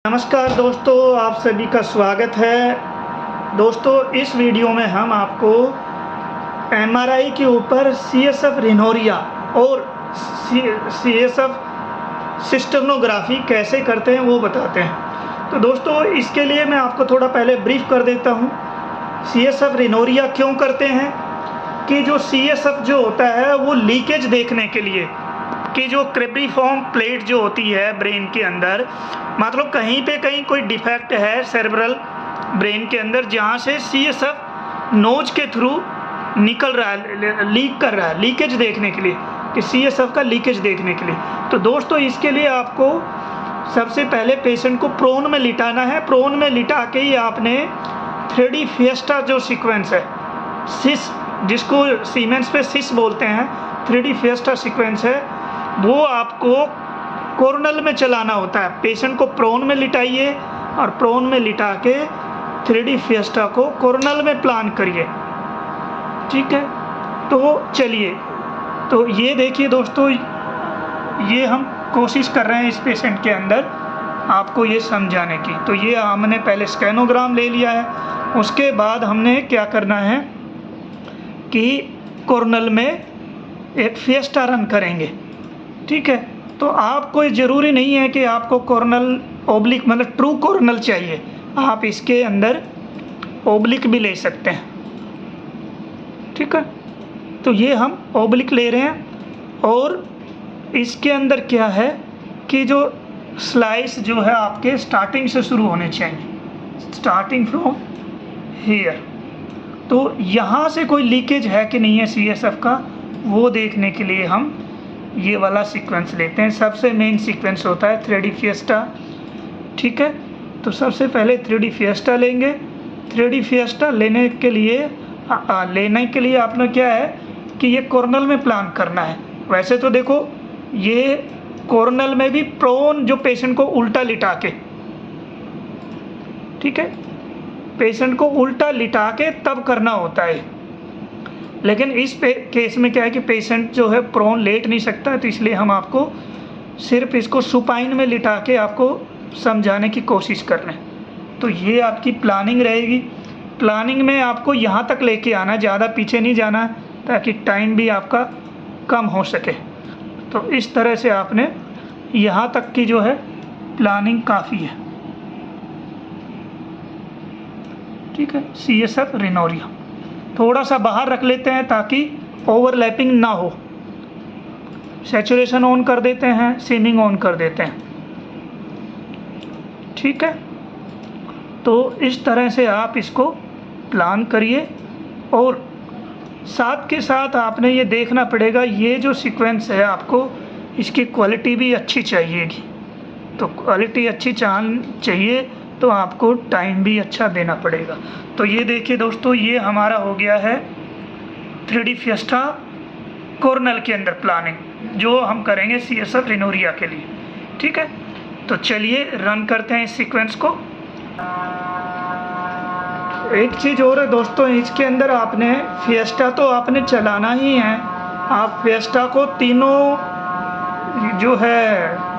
नमस्कार दोस्तों, आप सभी का स्वागत है। दोस्तों, इस वीडियो में हम आपको एमआरआई के ऊपर सीएसएफ रिनोरिया और सीएसएफ सिस्टर्नोग्राफी कैसे करते हैं वो बताते हैं। तो दोस्तों, इसके लिए मैं आपको थोड़ा पहले ब्रीफ कर देता हूँ। सीएसएफ रिनोरिया क्यों करते हैं कि जो सीएसएफ जो होता है वो लीकेज देखने के लिए कि जो क्रेब्रिफॉर्म प्लेट जो होती है ब्रेन के अंदर, मतलब कहीं पे कहीं कोई डिफेक्ट है सेरेब्रल ब्रेन के अंदर जहाँ से सीएसएफ नोज के थ्रू निकल रहा है, लीक कर रहा है, लीकेज देखने के लिए कि सीएसएफ का लीकेज देखने के लिए। तो दोस्तों, इसके लिए आपको सबसे पहले पेशेंट को प्रोन में लिटाना है। प्रोन में लिटा के ही आपने 3D फिएस्टा जो सीक्वेंस है, सिस जिसको सीमेंस पे सिस बोलते हैं, 3D फिएस्टा सीक्वेंस है, वो आपको कोर्नल में चलाना होता है। पेशेंट को प्रोन में लिटाइए और प्रोन में लिटा के 3D फिएस्टा को कोर्नल में प्लान करिए। ठीक है, तो चलिए, तो ये देखिए दोस्तों, ये हम कोशिश कर रहे हैं इस पेशेंट के अंदर आपको ये समझाने की। तो ये हमने पहले स्कैनोग्राम ले लिया है, उसके बाद हमने क्या करना है कि कोर्नल में एक फिएस्टा रन करेंगे। ठीक है, तो आपको ज़रूरी नहीं है कि आपको कॉर्नल ओब्लिक मतलब ट्रू कॉर्नल चाहिए, आप इसके अंदर ओब्लिक भी ले सकते हैं। ठीक है, तो ये हम ओब्लिक ले रहे हैं और इसके अंदर क्या है कि जो स्लाइस जो है आपके स्टार्टिंग से शुरू होने चाहिए, स्टार्टिंग फ्रॉम हियर। तो यहाँ से कोई लीकेज है कि नहीं है सीएसएफ का, वो देखने के लिए हम ये वाला सीक्वेंस लेते हैं। सबसे मेन सीक्वेंस होता है 3D फिएस्टा। ठीक है, तो सबसे पहले 3D फिएस्टा लेंगे। 3D फिएस्टा लेने के लिए आपने क्या है कि ये कॉर्नल में प्लान करना है। वैसे तो देखो, ये कॉर्नल में भी प्रोन जो पेशेंट को उल्टा लिटा के, ठीक है, पेशेंट को उल्टा लिटा के तब करना होता है। लेकिन इस केस में क्या है कि पेशेंट जो है प्रोन लेट नहीं सकता है, तो इसलिए हम आपको सिर्फ इसको सुपाइन में लिटा के आपको समझाने की कोशिश कर रहे हैं। तो ये आपकी प्लानिंग रहेगी। प्लानिंग में आपको यहाँ तक लेके आना, ज़्यादा पीछे नहीं जाना, ताकि टाइम भी आपका कम हो सके। तो इस तरह से आपने यहाँ तक की जो है प्लानिंग काफ़ी है। ठीक है, सीएसएफ रिनोरिया थोड़ा सा बाहर रख लेते हैं ताकि ओवरलैपिंग ना हो। सैचुरेशन ऑन कर देते हैं, सीमिंग ऑन कर देते हैं। ठीक है, तो इस तरह से आप इसको प्लान करिए और साथ के साथ आपने ये देखना पड़ेगा, ये जो सीक्वेंस है आपको इसकी क्वालिटी भी अच्छी चाहिएगी। तो क्वालिटी अच्छी चाहिए तो आपको टाइम भी अच्छा देना पड़ेगा। तो ये देखिए दोस्तों, ये हमारा हो गया है 3D फिएस्टा कॉर्नल के अंदर प्लानिंग, जो हम करेंगे सीएसएफ रिनोरिया के लिए। ठीक है, तो चलिए रन करते हैं इस सीक्वेंस को। एक चीज़ और है दोस्तों, इसके अंदर आपने फिएस्टा तो आपने चलाना ही है। आप फिएस्टा को तीनों जो है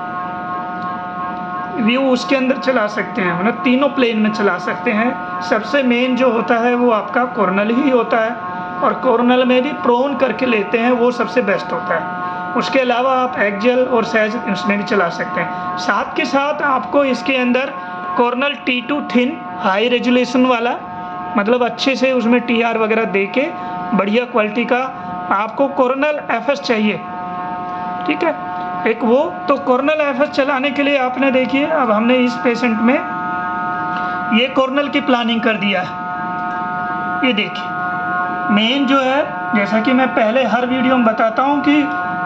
व्यू उसके अंदर चला सकते हैं, मतलब तीनों प्लेन में चला सकते हैं। सबसे मेन जो होता है वो आपका कॉर्नल ही होता है, और कॉर्नल में भी प्रोन करके लेते हैं, वो सबसे बेस्ट होता है। उसके अलावा आप एक्जेल और सैज उसमें भी चला सकते हैं। साथ के साथ आपको इसके अंदर Cornell T2 thin high resolution वाला, मतलब अच्छे से उसमें TR वगैरह दे के बढ़िया क्वालिटी का आपको कॉर्नल FS चाहिए। ठीक है, एक वो तो कॉर्नल FS चलाने के लिए आपने देखिए, अब हमने इस पेशेंट में ये कॉर्नल की प्लानिंग कर दिया है। ये देखिए मेन जो है, जैसा कि मैं पहले हर वीडियो में बताता हूँ कि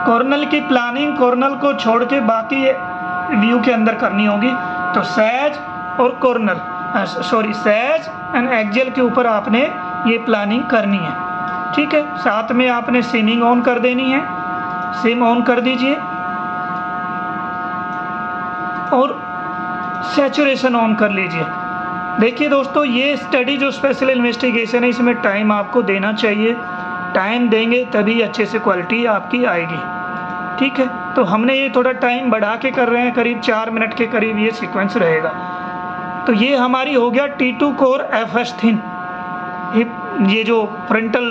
कॉर्नल की प्लानिंग कॉर्नल को छोड़ के बाकी व्यू के अंदर करनी होगी। तो सैज और कॉर्नल सैज एंड एक्जेल के ऊपर आपने ये प्लानिंग करनी है। ठीक है, साथ में आपने सीमिंग ऑन कर देनी है, सिम ऑन कर दीजिए और सैचुरेशन ऑन कर लीजिए। देखिए दोस्तों, ये स्टडी जो स्पेशल इन्वेस्टिगेशन है, इसमें टाइम आपको देना चाहिए। टाइम देंगे तभी अच्छे से क्वालिटी आपकी आएगी। ठीक है। तो हमने ये थोड़ा टाइम बढ़ा के कर रहे हैं, करीब 4 मिनट के करीब ये सीक्वेंस रहेगा। तो ये हमारी हो गया T2 कोर FS थिन, ये जो फ्रंटल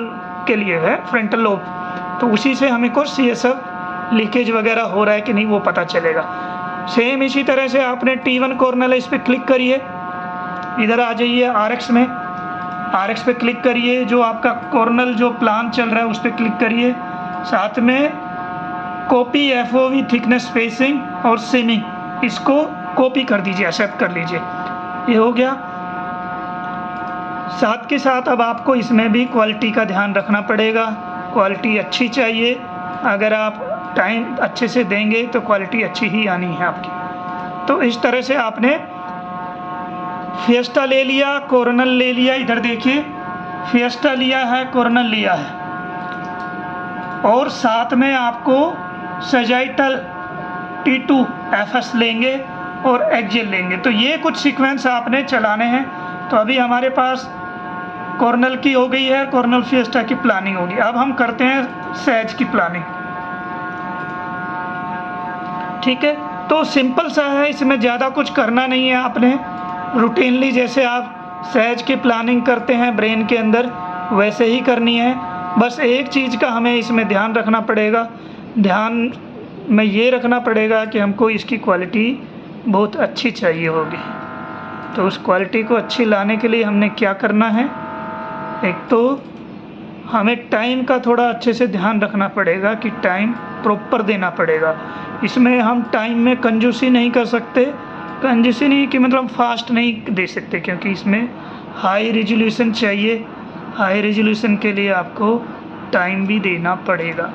के लिए है, फ्रंटल लोब। तो उसी से हमें को CSF लीकेज वगैरह हो रहा है कि नहीं वो पता चलेगा। सेम इसी तरह से आपने T1 कॉर्नल, इस पर क्लिक करिए, इधर आ जाइए RX में, RX पे क्लिक करिए, जो आपका कॉर्नल जो प्लान चल रहा है उस पर क्लिक करिए, साथ में कॉपी FOV थिकनेस स्पेसिंग और सिमिंग, इसको कॉपी कर दीजिए, एक्सेप्ट कर लीजिए, ये हो गया। साथ के साथ अब आपको इसमें भी क्वालिटी का ध्यान रखना पड़ेगा, क्वालिटी अच्छी चाहिए। अगर आप टाइम अच्छे से देंगे तो क्वालिटी अच्छी ही आनी है आपकी। तो इस तरह से आपने फिएस्टा ले लिया, कॉर्नल ले लिया, इधर देखिए फिएस्टा लिया है, कॉर्नल लिया है, और साथ में आपको सजाइटल T2 FS लेंगे और एक्जेल लेंगे। तो ये कुछ सीक्वेंस आपने चलाने हैं। तो अभी हमारे पास कॉर्नल की हो गई है, कॉर्नल फिएस्टा की प्लानिंग होगी। अब हम करते हैं सैज की प्लानिंग, ठीक है। तो सिंपल सा है, इसमें ज़्यादा कुछ करना नहीं है आपने, रूटीनली जैसे आप सैज की प्लानिंग करते हैं ब्रेन के अंदर वैसे ही करनी है। बस एक चीज़ का हमें इसमें ध्यान रखना पड़ेगा, ध्यान में ये रखना पड़ेगा कि हमको इसकी क्वालिटी बहुत अच्छी चाहिए होगी। तो उस क्वालिटी को अच्छी लाने के लिए हमने क्या करना है, एक तो हमें टाइम का थोड़ा अच्छे से ध्यान रखना पड़ेगा कि टाइम प्रॉपर देना पड़ेगा। इसमें हम टाइम में कंजूसी नहीं कर सकते, कंजूसी नहीं कि मतलब फास्ट नहीं दे सकते, क्योंकि इसमें हाई रेजोल्यूशन चाहिए। हाई रेजोल्यूशन के लिए आपको टाइम भी देना पड़ेगा,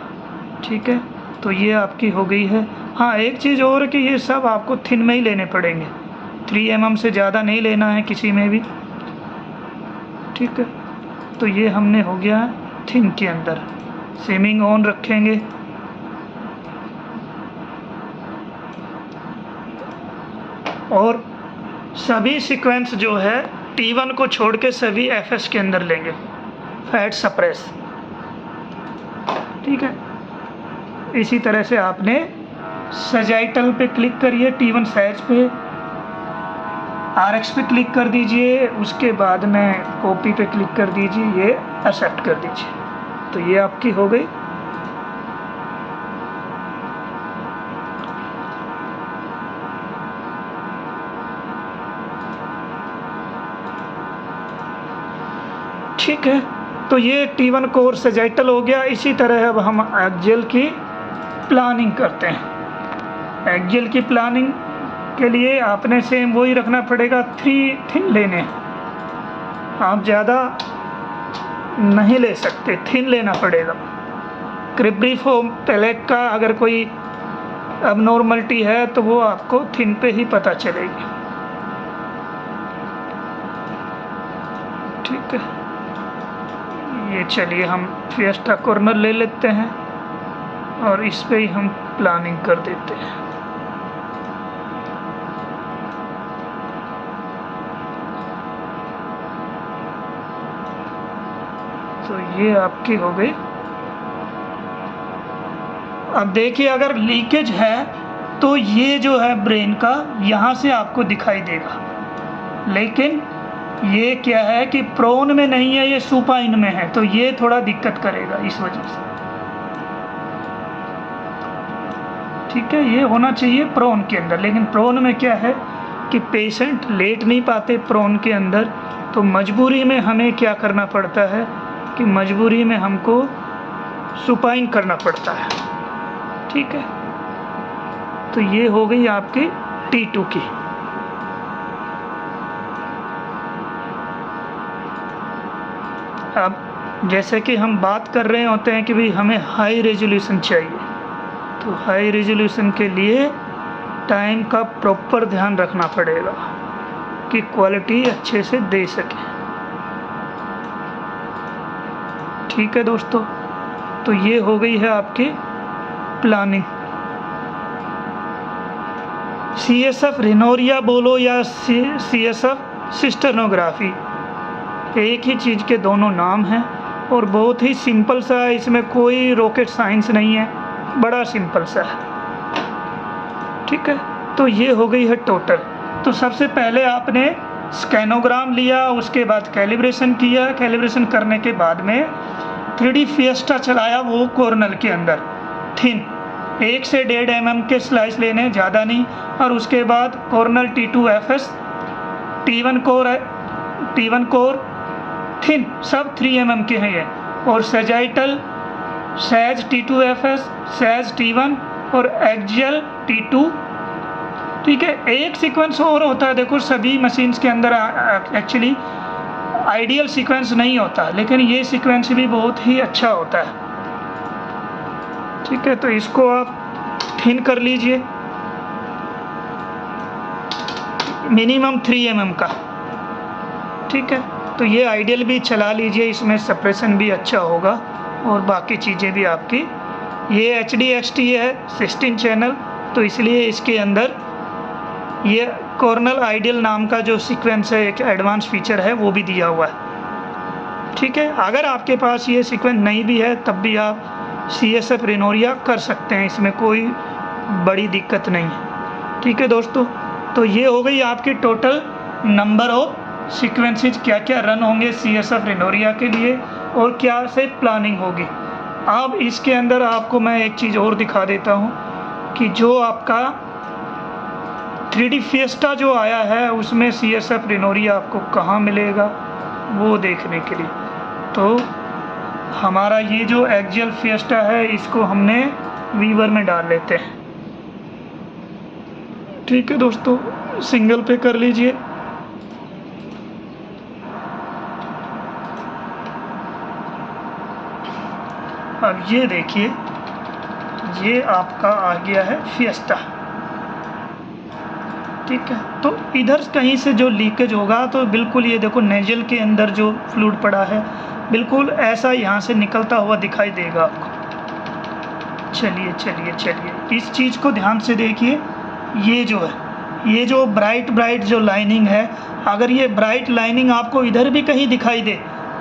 ठीक है। तो ये आपकी हो गई है। हाँ, एक चीज़ और कि ये सब आपको थिन में ही लेने पड़ेंगे, 3 mm से ज़्यादा नहीं लेना है किसी में भी, ठीक है। तो ये हमने हो गया थिन के अंदर, सिमिंग ऑन रखेंगे, और सभी सीक्वेंस जो है T1 को छोड़ के सभी FS के अंदर लेंगे, फैट सप्रेस, ठीक है। इसी तरह से आपने सजाइटल पे क्लिक करिए, T1 सैज पे, RX पे क्लिक कर दीजिए, उसके बाद में कॉपी पे क्लिक कर दीजिए, ये एक्सेप्ट कर दीजिए। तो ये आपकी हो गई। ठीक है, तो ये T1 कोर सजाइटल हो गया। इसी तरह अब हम एक्जेल की प्लानिंग करते हैं। एक्जेल की प्लानिंग के लिए आपने सेम वही रखना पड़ेगा, 3 थिन लेने, आप ज़्यादा नहीं ले सकते, थिन लेना पड़ेगा। क्रिब्रिफोम पैलेट का अगर कोई अबनॉर्मलिटी है तो वो आपको थिन पे ही पता चलेगी, ठीक है। ये चलिए हम फिएस्टा कॉर्नर ले लेते हैं और इस पे ही हम प्लानिंग कर देते हैं। तो ये आपकी हो गई। अब देखिए, अगर लीकेज है तो ये जो है ब्रेन का यहाँ से आपको दिखाई देगा, लेकिन ये क्या है कि प्रोन में नहीं है, ये सुपाइन में है, तो ये थोड़ा दिक्कत करेगा इस वजह से, ठीक है। ये होना चाहिए प्रोन के अंदर, लेकिन प्रोन में क्या है कि पेशेंट लेट नहीं पाते प्रोन के अंदर, तो मजबूरी में हमें क्या करना पड़ता है कि मजबूरी में हमको सुपाइन करना पड़ता है, ठीक है। तो ये हो गई आपकी T2 की। अब जैसे कि हम बात कर रहे होते हैं कि भाई हमें हाई रेजोल्यूशन चाहिए, तो हाई रेजोल्यूशन के लिए टाइम का प्रॉपर ध्यान रखना पड़ेगा कि क्वालिटी अच्छे से दे सके, ठीक है दोस्तों। तो ये हो गई है आपकी प्लानिंग। CSF रिनोरिया बोलो या CSF सिस्टर्नोग्राफी, एक ही चीज़ के दोनों नाम हैं और बहुत ही सिंपल सा है, इसमें कोई रॉकेट साइंस नहीं है, बड़ा सिंपल सा है। ठीक है, तो ये हो गई है टोटल। तो सबसे पहले आपने स्कैनोग्राम लिया, उसके बाद कैलिब्रेशन किया, कैलिब्रेशन करने के बाद में 3D फिएस्टा चलाया वो कॉर्नल के अंदर थिन 1 से 1.5 mm के स्लाइस लेने, ज़्यादा नहीं। और उसके बाद Cornell T2FS, T1 core thin सब 3 mm के हैं ये, और सेजाइटल सैज T2FS, सैज T1 और एक्जियल T2। ठीक है, एक सीक्वेंस और होता है, देखो सभी मशीन्स के अंदर एक्चुअली आइडियल सीक्वेंस नहीं होता, लेकिन ये सीक्वेंस भी बहुत ही अच्छा होता है। ठीक है, तो इसको आप थिन कर लीजिए मिनिमम 3 mm का। ठीक है, तो ये आइडियल भी चला लीजिए, इसमें सप्रेशन भी अच्छा होगा और बाकी चीज़ें भी आपकी। ये HDXT है 16 चैनल, तो इसलिए इसके अंदर ये कॉर्नल आइडियल नाम का जो सीक्वेंस है, एक एडवांस फीचर है, वो भी दिया हुआ है। ठीक है, अगर आपके पास ये सीक्वेंस नहीं भी है तब भी आप CSF रेनोरिया कर सकते हैं, इसमें कोई बड़ी दिक्कत नहीं है। ठीक है दोस्तों, तो ये हो गई आपकी टोटल नंबर ऑफ सीक्वेंसेज, क्या क्या रन होंगे CSF रेनोरिया के लिए और क्या से प्लानिंग होगी। अब इसके अंदर आपको मैं एक चीज़ और दिखा देता हूँ कि जो आपका 3D फिएस्टा जो आया है उसमें CSF रेनोरिया आपको कहाँ मिलेगा वो देखने के लिए। तो हमारा ये जो एक्जियल फिएस्टा है इसको हमने वीवर में डाल लेते हैं। ठीक है दोस्तों, सिंगल पे कर लीजिए। अब ये देखिए, ये आपका आ गया है फिएस्टा। ठीक है, तो इधर कहीं से जो लीकेज होगा तो बिल्कुल ये देखो नेजल के अंदर जो फ्लूइड पड़ा है बिल्कुल ऐसा यहाँ से निकलता हुआ दिखाई देगा आपको। चलिए चलिए चलिए, इस चीज़ को ध्यान से देखिए। ये जो है, ये जो ब्राइट जो लाइनिंग है, अगर ये ब्राइट लाइनिंग आपको इधर भी कहीं दिखाई दे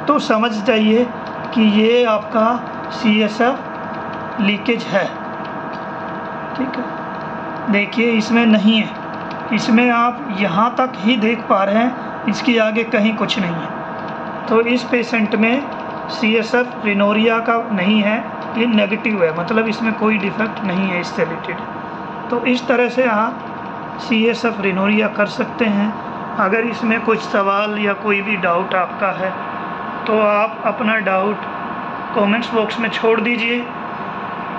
तो समझ जाइए कि ये आपका CSF लीकेज है। ठीक है, देखिए इसमें नहीं है, इसमें आप यहाँ तक ही देख पा रहे हैं, इसके आगे कहीं कुछ नहीं है। तो इस पेशेंट में CSF रेनोरिया का नहीं है, ये नेगेटिव है, मतलब इसमें कोई डिफेक्ट नहीं है इससे रिलेटेड। तो इस तरह से आप CSF रेनोरिया कर सकते हैं। अगर इसमें कुछ सवाल या कोई भी डाउट आपका है तो आप अपना डाउट कमेंट्स बॉक्स में छोड़ दीजिए,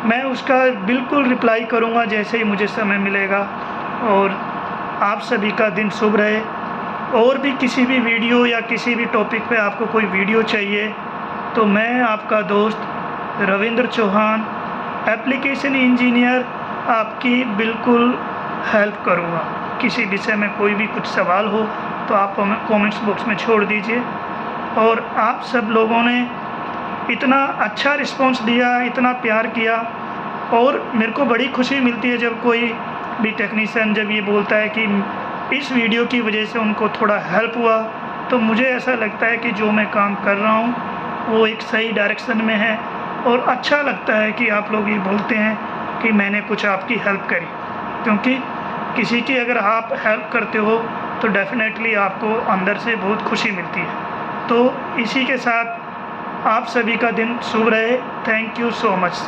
मैं उसका बिल्कुल रिप्लाई करूँगा जैसे ही मुझे समय मिलेगा। और आप सभी का दिन शुभ रहे। और भी किसी भी वीडियो या किसी भी टॉपिक पे आपको कोई वीडियो चाहिए तो मैं आपका दोस्त रविंद्र चौहान एप्लीकेशन इंजीनियर आपकी बिल्कुल हेल्प करूँगा। किसी विषय में कोई भी कुछ सवाल हो तो आप कमेंट्स बॉक्स में छोड़ दीजिए। और आप सब लोगों ने इतना अच्छा रिस्पांस दिया, इतना प्यार किया, और मेरे को बड़ी खुशी मिलती है जब कोई भी टेक्नीशियन जब ये बोलता है कि इस वीडियो की वजह से उनको थोड़ा हेल्प हुआ, तो मुझे ऐसा लगता है कि जो मैं काम कर रहा हूँ वो एक सही डायरेक्शन में है। और अच्छा लगता है कि आप लोग ये बोलते हैं कि मैंने कुछ आपकी हेल्प करी, क्योंकि किसी की अगर आप हेल्प करते हो तो डेफिनेटली आपको अंदर से बहुत खुशी मिलती है। तो इसी के साथ आप सभी का दिन शुभ रहे। Thank you so much.